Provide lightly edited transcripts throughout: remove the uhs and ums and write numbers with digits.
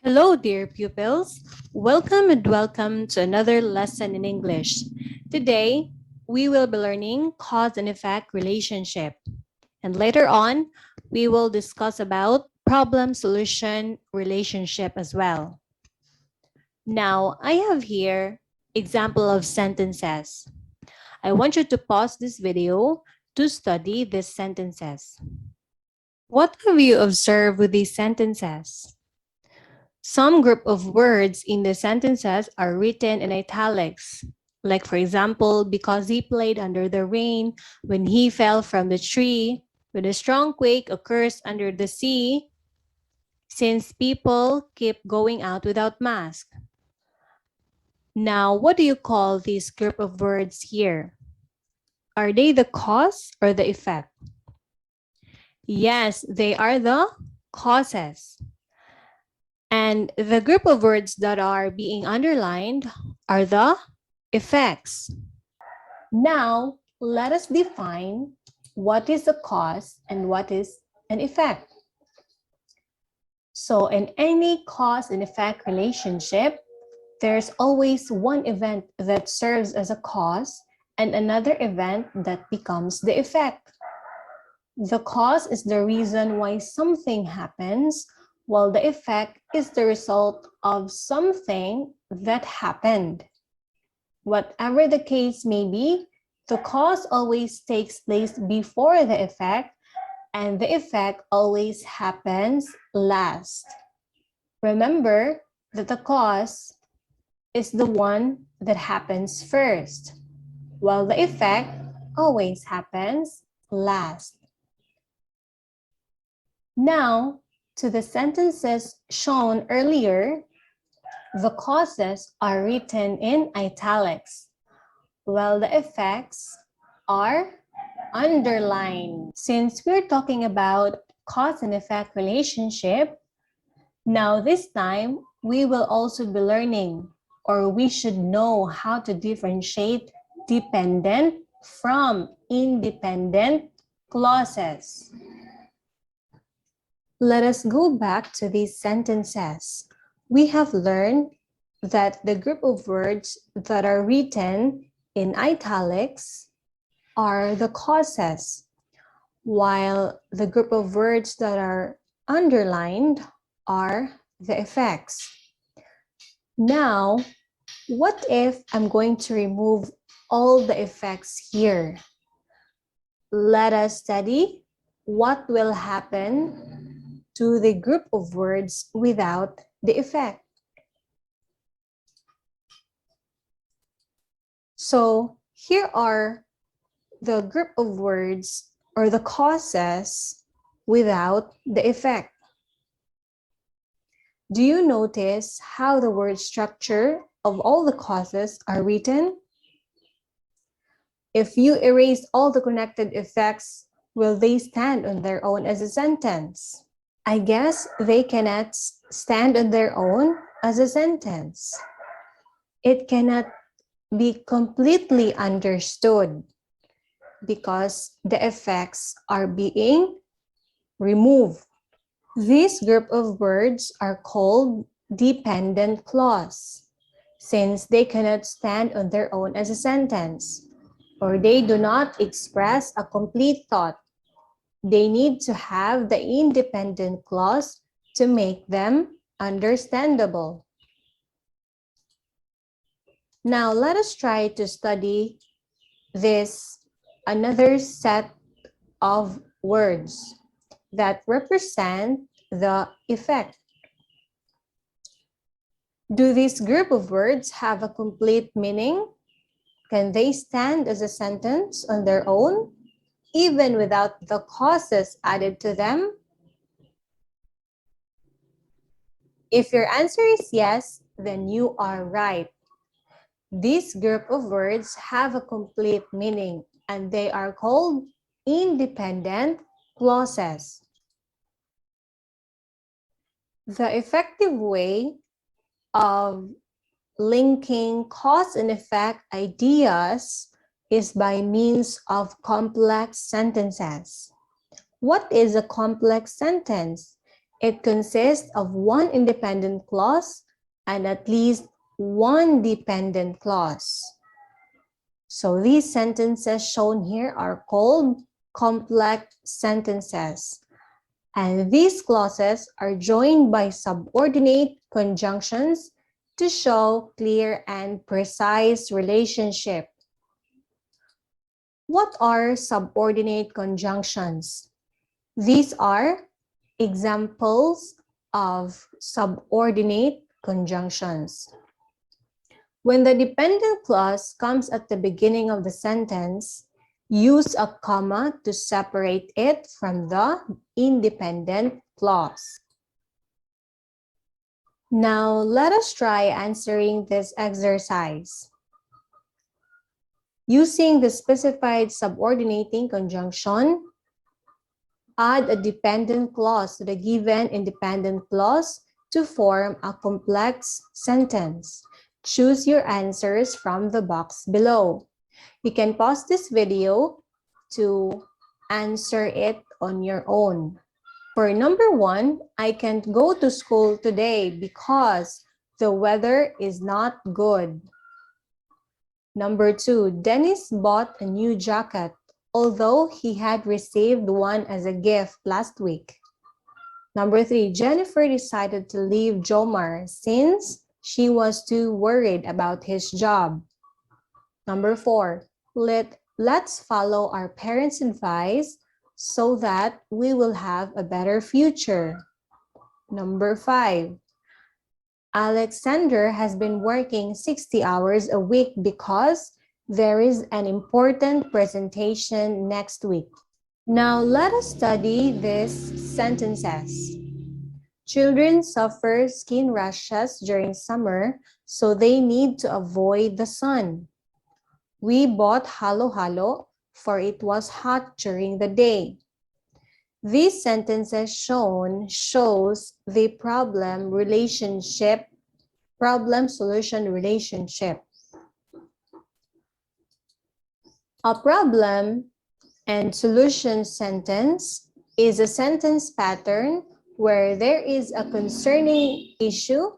Hello, dear pupils. Welcome to another lesson in English. Today, we will be learning cause and effect relationship. And later on, we will discuss about problem solution relationship as well. Now, I have here example of sentences. I want you to pause this video to study these sentences. What have you observed with these sentences? Some group of words in the sentences are written in italics. Like, for example, because he played under the rain, when he fell from the tree, when a strong quake occurs under the sea, since people keep going out without mask. Now, what do you call this group of words here? Are they the cause or the effect? Yes, they are the causes. And the group of words that are being underlined are the effects. Now, let us define what is a cause and what is an effect. So in any cause and effect relationship, there's always one event that serves as a cause and another event that becomes the effect. The cause is the reason why something happens, while the effect is the result of something that happened. Whatever the case may be, the cause always takes place before the effect, and the effect always happens last. Remember that the cause is the one that happens first, while the effect always happens last. Now, to the sentences shown earlier, the causes are written in italics, while the effects are underlined. Since we're talking about cause and effect relationship, now this time we will also be learning, or we should know how to differentiate dependent from independent clauses. Let us go back to these sentences. We have learned that the group of words that are written in italics are the causes, while the group of words that are underlined are the effects. Now, what if I'm going to remove all the effects here? Let us study what will happen to the group of words without the effect. So here are the group of words or the causes without the effect. Do you notice how the word structure of all the causes are written? If you erase all the connected effects, will they stand on their own as a sentence? I guess they cannot stand on their own as a sentence. It cannot be completely understood because the effects are being removed. This group of words are called dependent clause, since they cannot stand on their own as a sentence, or they do not express a complete thought. They need to have the independent clause to make them understandable. Now, let us try to study this another set of words that represent the effect. Do this group of words have a complete meaning? Can they stand as a sentence on their own, even without the causes added to them? If your answer is yes, then you are right. This group of words have a complete meaning, and they are called independent clauses. The effective way of linking cause and effect ideas is by means of complex sentences. What is a complex sentence? It consists of one independent clause and at least one dependent clause. So these sentences shown here are called complex sentences. And these clauses are joined by subordinate conjunctions to show clear and precise relationship. What are subordinate conjunctions? These are examples of subordinate conjunctions. When the dependent clause comes at the beginning of the sentence, use a comma to separate it from the independent clause. Now, let us try answering this exercise. Using the specified subordinating conjunction, add a dependent clause to the given independent clause to form a complex sentence. Choose your answers from the box below. You can pause this video to answer it on your own. For number 1, I can't go to school today because the weather is not good. Number 2, Dennis bought a new jacket, although he had received one as a gift last week. Number 3, Jennifer decided to leave Jomar since she was too worried about his job. Number 4, let's follow our parents' advice so that we will have a better future. Number 5, Alexander has been working 60 hours a week because there is an important presentation next week. Now let us study these sentences. Children suffer skin rashes during summer, so they need to avoid the sun. We bought halo-halo, for it was hot during the day. These sentences shows the problem-solution relationship. A problem and solution sentence is a sentence pattern where there is a concerning issue,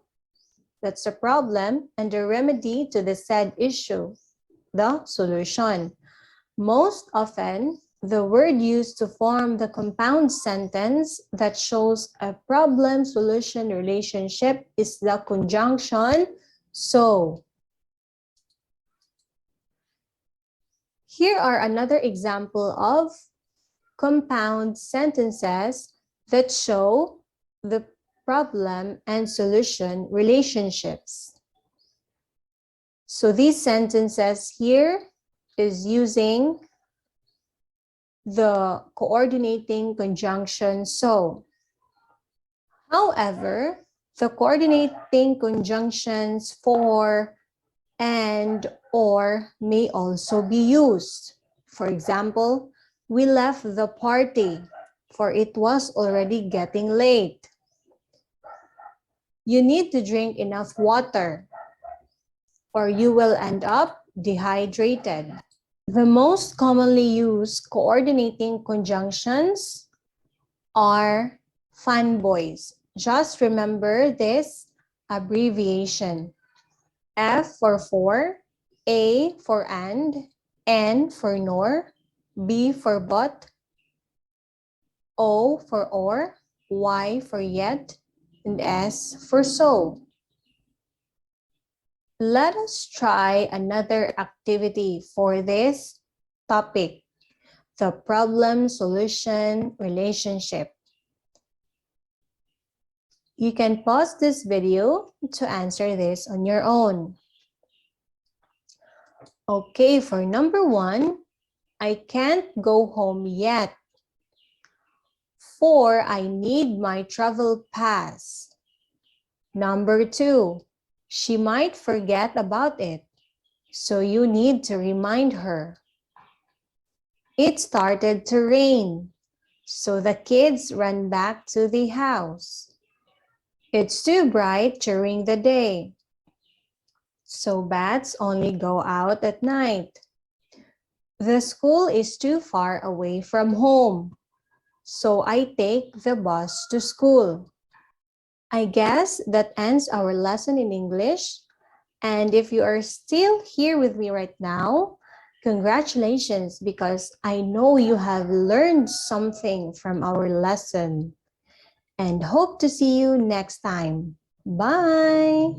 that's a problem, and a remedy to the said issue, the solution. Most often, the word used to form the compound sentence that shows a problem-solution relationship is the conjunction so. Here are another example of compound sentences that show the problem and solution relationships. So these sentences here is using the coordinating conjunction so. However, the coordinating conjunctions for and or may also be used. For example, we left the party for it was already getting late. You need to drink enough water or you will end up dehydrated. The most commonly used coordinating conjunctions are fanboys. Just remember this abbreviation. F for, A for and, N for nor, B for but, O for or, Y for yet, and S for so. Let us try another activity for this topic, the problem-solution relationship. You can pause this video to answer this on your own. Okay, for number 1, I can't go home yet, for I need my travel pass. Number 2, she might forget about it, so you need to remind her. It started to rain, so the kids ran back to the house. It's too bright during the day, so bats only go out at night. The school is too far away from home, so I take the bus to school. I guess that ends our lesson in English. And if you are still here with me right now, congratulations, because I know you have learned something from our lesson. And hope to see you next time. Bye.